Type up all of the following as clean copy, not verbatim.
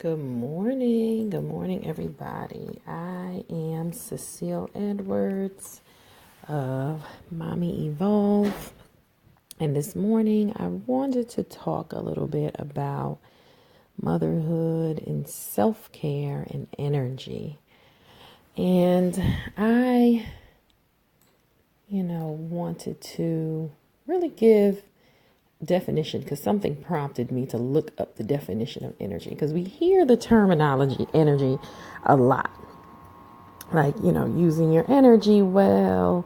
Good morning. Good morning, everybody. I am Cecile Edwards of Mommy Evolve. And this morning, I wanted to talk a little bit about motherhood and self-care and energy. And I, wanted to really give definition because something prompted me to look up the definition of energy, because we hear the terminology energy a lot, like using your energy well,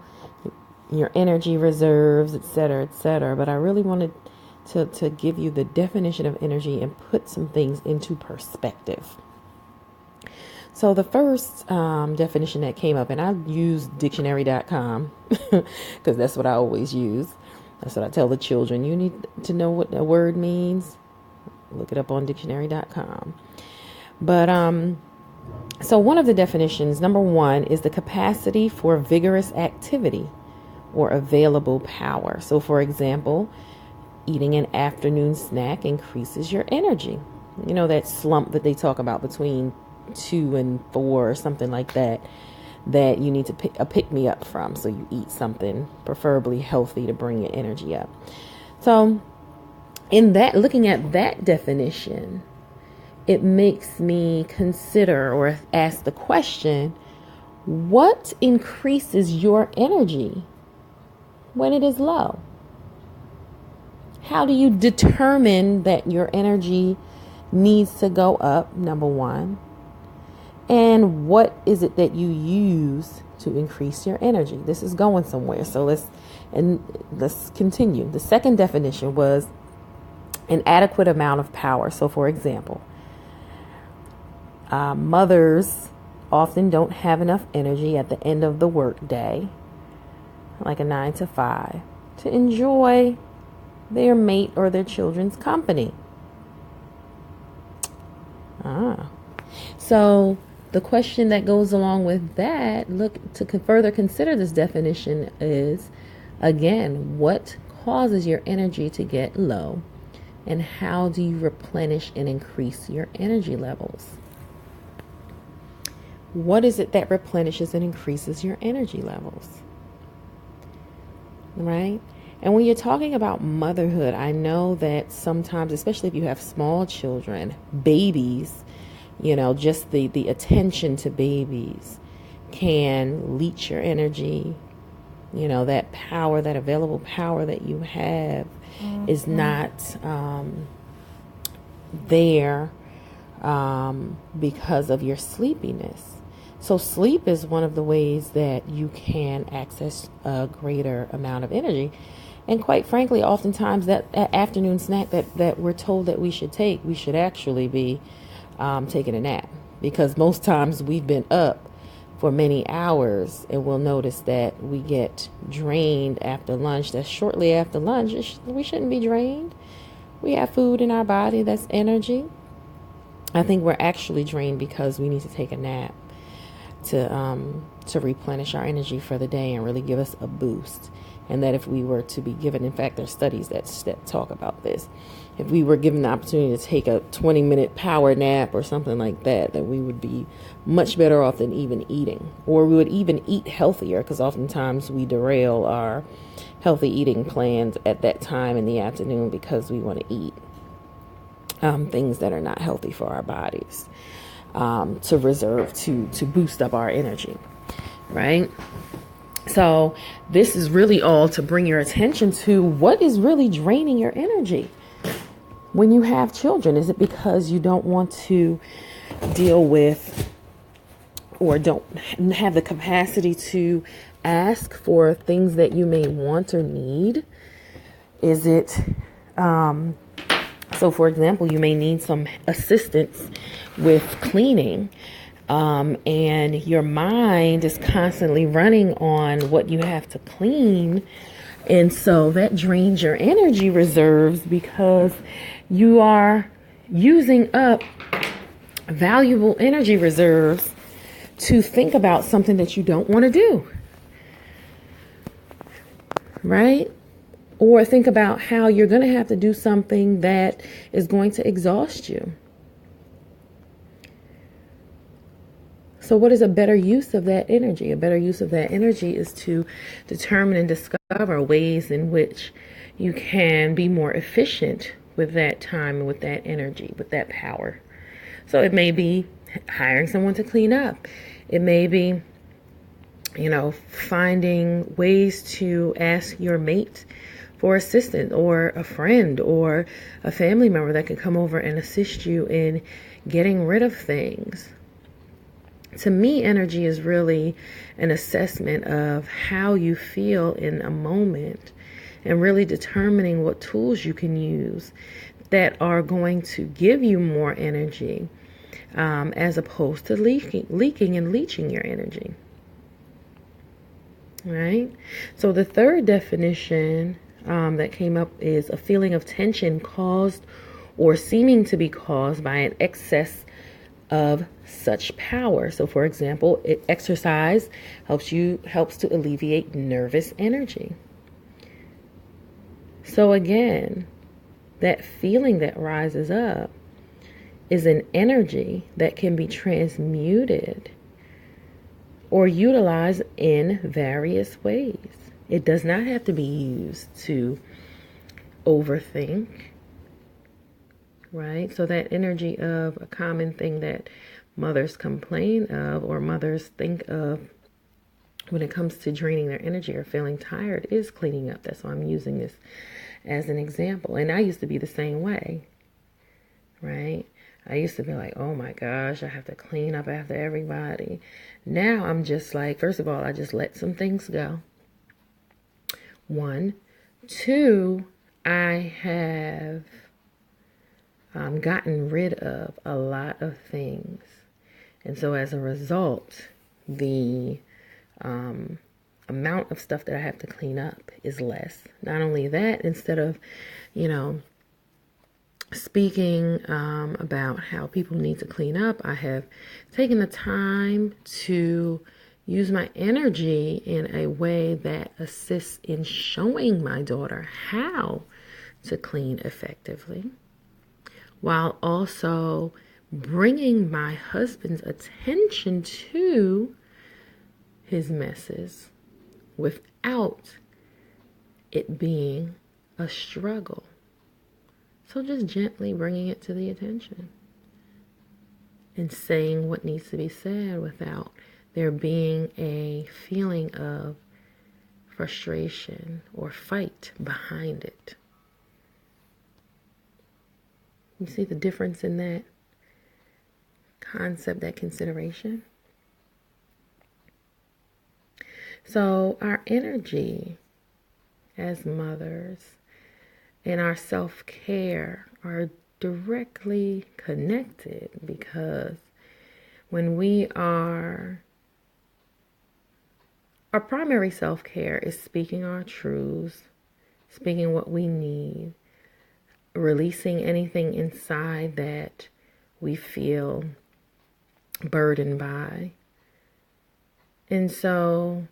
your energy reserves, etc., but I really wanted to give you the definition of energy and put some things into perspective. So the first definition that came up, and I used dictionary.com because that's what I always use. That's what I tell the children. You need to know what a word means. Look it up on dictionary.com. But so one of the definitions, number one, is the capacity for vigorous activity or available power. So for example, eating an afternoon snack increases your energy. You know, that slump that they talk about between 2 and 4 or something like that, that you need to pick me up from. So you eat something preferably healthy to bring your energy up. So in that, looking at that definition, it makes me consider or ask the question, what increases your energy when it is low? How do you determine that your energy needs to go up, number one? And what is it that you use to increase your energy? This is going somewhere. So let's continue. The second definition was an adequate amount of power. So for example, mothers often don't have enough energy at the end of the work day, like a 9 to 5, to enjoy their mate or their children's company. So the question that goes along with that, look to further consider this definition, is, again, what causes your energy to get low, and how do you replenish and increase your energy levels? What is it that replenishes and increases your energy levels? Right? And when you're talking about motherhood, I know that sometimes, especially if you have small children, babies, just the attention to babies can leach your energy. That power, that available power that you have is not there because of your sleepiness. So sleep is one of the ways that you can access a greater amount of energy. And quite frankly, oftentimes that afternoon snack that we're told that we should take, we should actually be taking a nap, because most times we've been up for many hours, and we'll notice that we get drained after lunch. That's shortly after lunch. We shouldn't be drained. We have food in our body, that's energy. I think we're actually drained because we need to take a nap to replenish our energy for the day and really give us a boost. And that if we were to be given, in fact, there's studies that talk about this, if we were given the opportunity to take a 20-minute power nap or something like that, that we would be much better off than even eating. Or we would even eat healthier, because oftentimes we derail our healthy eating plans at that time in the afternoon because we want to eat things that are not healthy for our bodies, to reserve, to boost up our energy, right? So this is really all to bring your attention to what is really draining your energy when you have children. Is it because you don't want to deal with, or don't have the capacity to ask for things that you may want or need? Is it, so for example, you may need some assistance with cleaning, and your mind is constantly running on what you have to clean. And so that drains your energy reserves, because you are using up valuable energy reserves to think about something that you don't want to do, right? Or think about how you're going to have to do something that is going to exhaust you. So what is a better use of that energy? A better use of that energy is to determine and discover ways in which you can be more efficient with that time and with that energy, with that power. So it may be hiring someone to clean up. It may be, finding ways to ask your mate for assistance, or a friend or a family member that could come over and assist you in getting rid of things. To me, energy is really an assessment of how you feel in a moment and really determining what tools you can use that are going to give you more energy, as opposed to leaking and leaching your energy. Right? So the third definition that came up is a feeling of tension caused or seeming to be caused by an excess of such power. So for example, exercise helps to alleviate nervous energy. So again, that feeling that rises up is an energy that can be transmuted or utilized in various ways. It does not have to be used to overthink, right? So that energy of a common thing that mothers complain of or mothers think of when it comes to draining their energy or feeling tired is cleaning up. That's why I'm using this as an example. And I used to be the same way, right? I used to be like, oh my gosh, I have to clean up after everybody. Now I'm just like, first of all, I just let some things go. 1. 2, I have gotten rid of a lot of things. And so as a result, the amount of stuff that I have to clean up is less. Not only that, instead of, speaking about how people need to clean up, I have taken the time to use my energy in a way that assists in showing my daughter how to clean effectively, while also bringing my husband's attention to his messes without it being a struggle. So just gently bringing it to the attention and saying what needs to be said without there being a feeling of frustration or fight behind it. You see the difference in that concept, that consideration? So our energy as mothers and our self-care are directly connected, because when our primary self-care is speaking our truths, speaking what we need, releasing anything inside that we feel burdened by. And so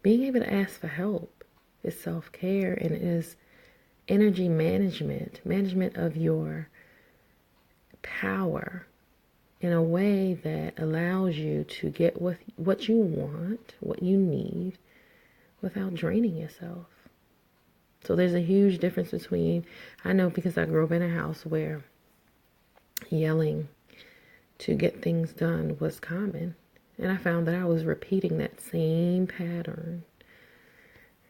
being able to ask for help is self-care, and is energy management of your power in a way that allows you to get what you want, what you need, without draining yourself. So there's a huge difference between, I know because I grew up in a house where yelling to get things done was common. And I found that I was repeating that same pattern,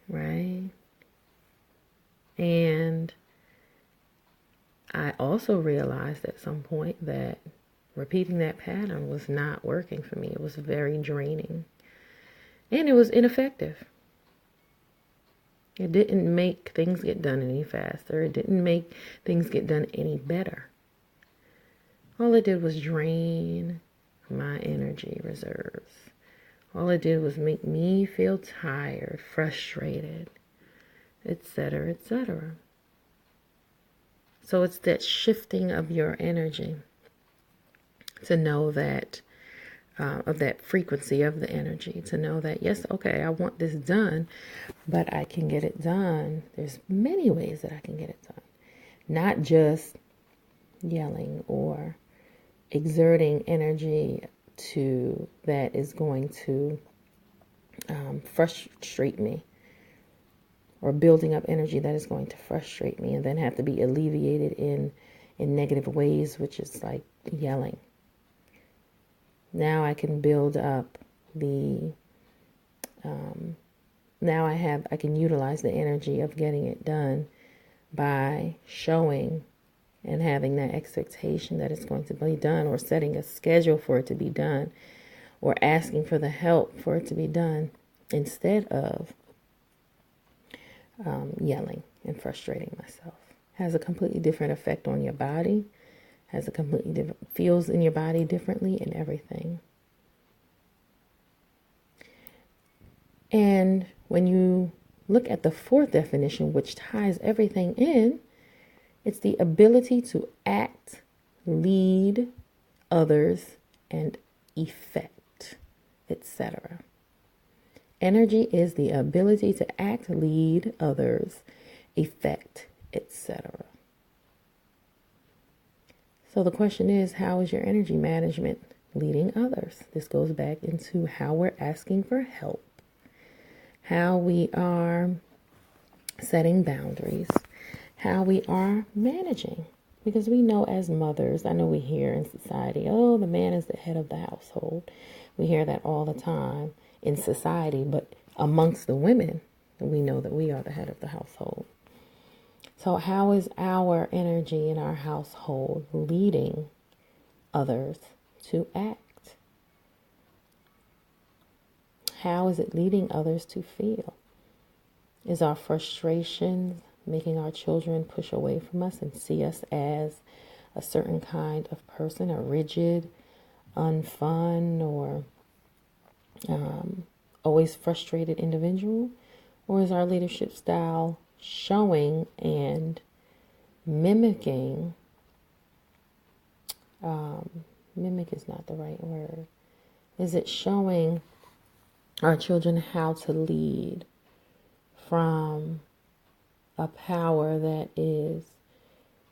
right? And I also realized at some point that repeating that pattern was not working for me. It was very draining. And it was ineffective. It didn't make things get done any faster. It didn't make things get done any better. All it did was drain my energy reserves. All it did was make me feel tired, frustrated, etc., etc. So it's that shifting of your energy to know that, of that frequency of the energy, to know that, yes, okay, I want this done, but I can get it done. There's many ways that I can get it done. Not just yelling or exerting energy that is going to frustrate me, or building up energy that is going to frustrate me and then have to be alleviated in negative ways, which is like yelling. Now I can build up the now I can utilize the energy of getting it done by showing and having that expectation that it's going to be done, or setting a schedule for it to be done, or asking for the help for it to be done, instead of yelling and frustrating myself. Has a completely different effect on your body, has a completely different, feels in your body differently, and everything. And when you look at the fourth definition, which ties everything in, it's the ability to act, lead others, and effect, etc. Energy is the ability to act, lead others, effect, etc. So the question is, how is your energy management leading others? This goes back into how we're asking for help, how we are setting boundaries, how we are managing. Because we know as mothers, I know we hear in society, oh, the man is the head of the household. We hear that all the time in society, but amongst the women, we know that we are the head of the household. So how is our energy in our household leading others to act? How is it leading others to feel? Is our frustration making our children push away from us and see us as a certain kind of person, a rigid, unfun, or always frustrated individual? Or is our leadership style showing and mimicking, mimic is not the right word. Is it showing our children how to lead from a power that is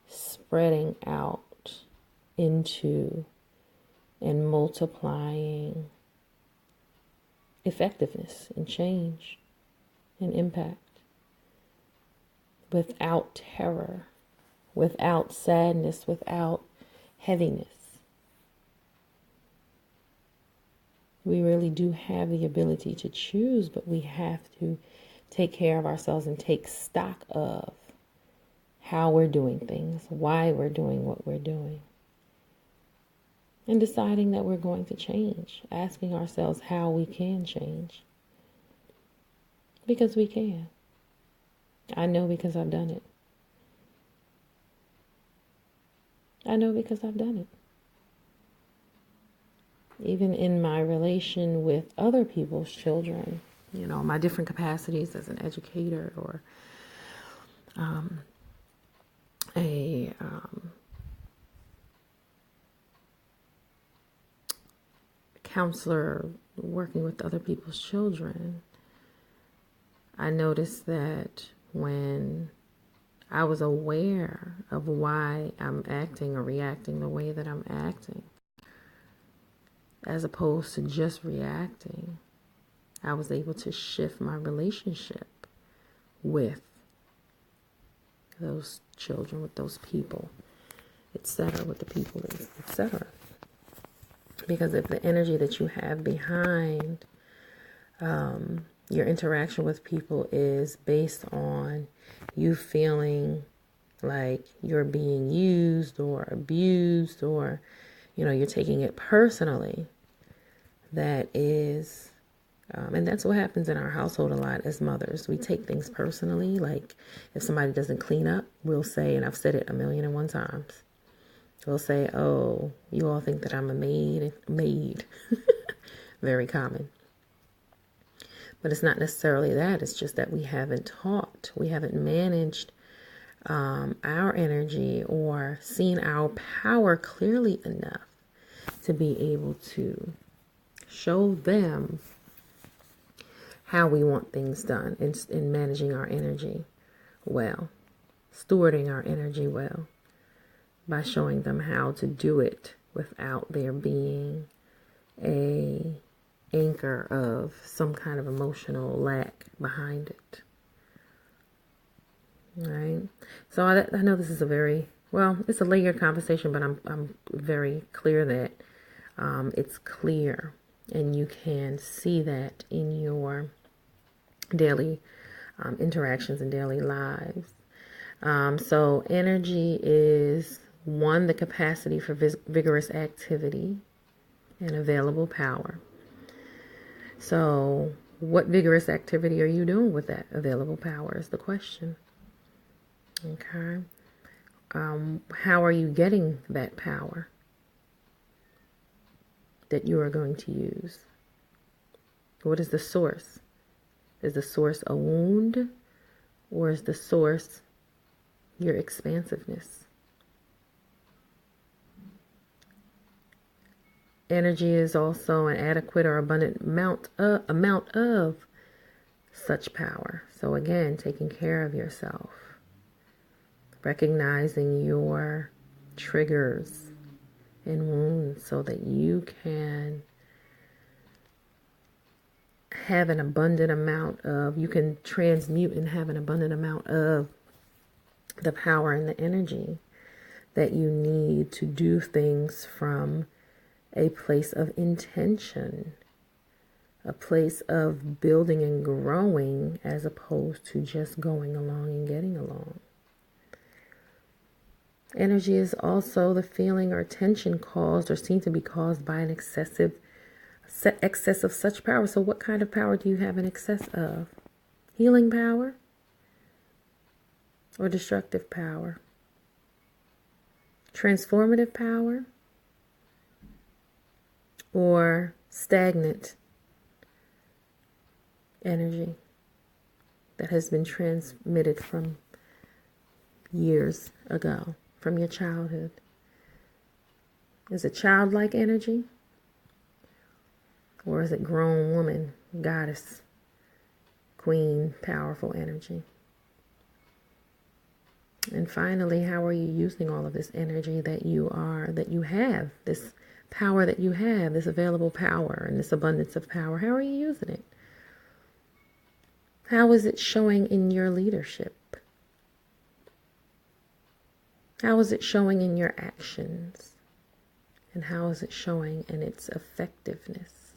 spreading out into and multiplying effectiveness and change and impact, without terror, without sadness, without heaviness? We really do have the ability to choose, but we have to take care of ourselves and take stock of how we're doing things, why we're doing what we're doing, and deciding that we're going to change, asking ourselves how we can change. Because we can. I know, because I've done it. I know because I've done it. Even in my relation with other people's children, you know, my different capacities as an educator, or a counselor working with other people's children, I noticed that when I was aware of why I'm acting or reacting the way that I'm acting, as opposed to just reacting, I was able to shift my relationship with those children, with those people, etc., with the people, etc. Because if the energy that you have behind your interaction with people is based on you feeling like you're being used or abused, or, you know, you're taking it personally, that is, and that's what happens in our household a lot as mothers. We take things personally. Like if somebody doesn't clean up, we'll say, and I've said it 1,000,001 times, we'll say, oh, you all think that I'm a maid. Very common. But it's not necessarily that. It's just that we haven't managed our energy or seen our power clearly enough to be able to show them how we want things done in managing our energy well, stewarding our energy well, by showing them how to do it without there being a anchor of some kind of emotional lack behind it. Right? So I know this is it's a layered conversation, but I'm very clear that it's clear, and you can see that in your daily interactions and daily lives. So energy is one, the capacity for vigorous activity and available power. So what vigorous activity are you doing with that available power is the question. Okay. How are you getting that power that you are going to use? What is the source? Is the source a wound, or is the source your expansiveness? Energy is also an adequate or abundant amount of such power. So again, taking care of yourself, recognizing your triggers and wounds so that you can have an abundant amount of, you can transmute and have an abundant amount of the power and the energy that you need to do things from a place of intention, a place of building and growing, as opposed to just going along and getting along. Energy is also the feeling or tension caused or seen to be caused by an excess of such power. So what kind of power do you have in excess of? Healing power or destructive power? Transformative power or stagnant energy that has been transmitted from years ago, from your childhood? Is it childlike energy? Or is it grown woman, goddess, queen, powerful energy? And finally, how are you using all of this energy that you have, this power that you have, this available power and this abundance of power? How are you using it? How is it showing in your leadership? How is it showing in your actions? And how is it showing in its effectiveness?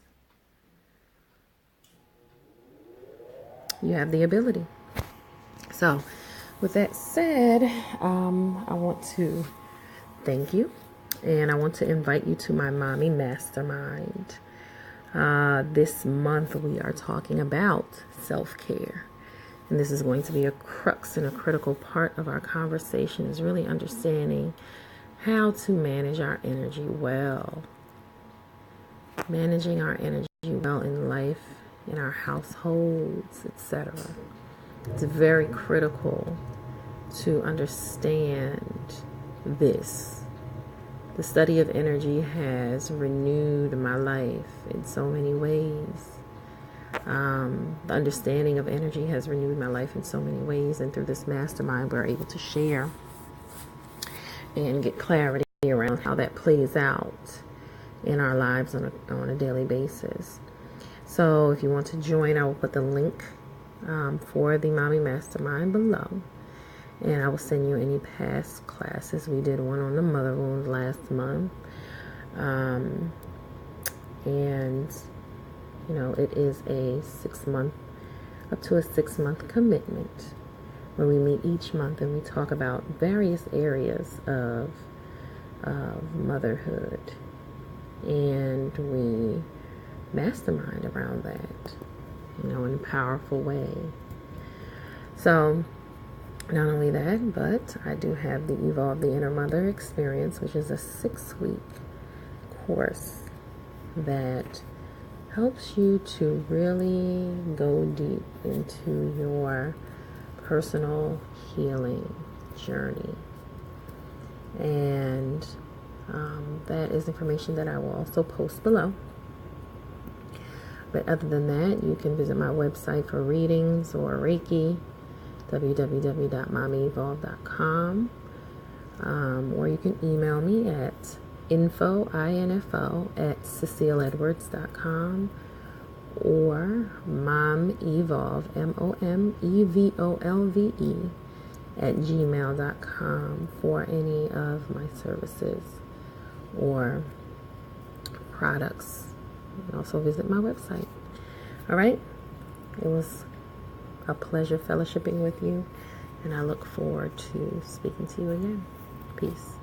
You have the ability. So, with that said, I want to thank you, and I want to invite you to my Mommy Mastermind. This month we are talking about self-care, and this is going to be a crux and a critical part of our conversation, is really understanding how to manage our energy well. Managing our energy well in life, in our households, etc. It's very critical to understand this. The study of energy has renewed my life in so many ways. The understanding of energy has renewed my life in so many ways, and through this mastermind we're able to share and get clarity around how that plays out in our lives on a daily basis. So if you want to join, I will put the link for the Mommy Mastermind below, and I will send you any past classes. We did one on the mother wound last month, and it is up to a 6-month commitment where we meet each month and we talk about various areas of motherhood, and we mastermind around that, in a powerful way. So not only that, but I do have the Evolve the Inner Mother experience, which is a 6-week course that helps you to really go deep into your personal healing journey. And that is information that I will also post below. But other than that, you can visit my website for readings or Reiki, www.mommyevolve.com, or you can email me at info at cecileedwards.com, or momevolve, momevolve at gmail.com for any of my services or products. And also visit my website. All right. It was a pleasure fellowshipping with you, and I look forward to speaking to you again. Peace.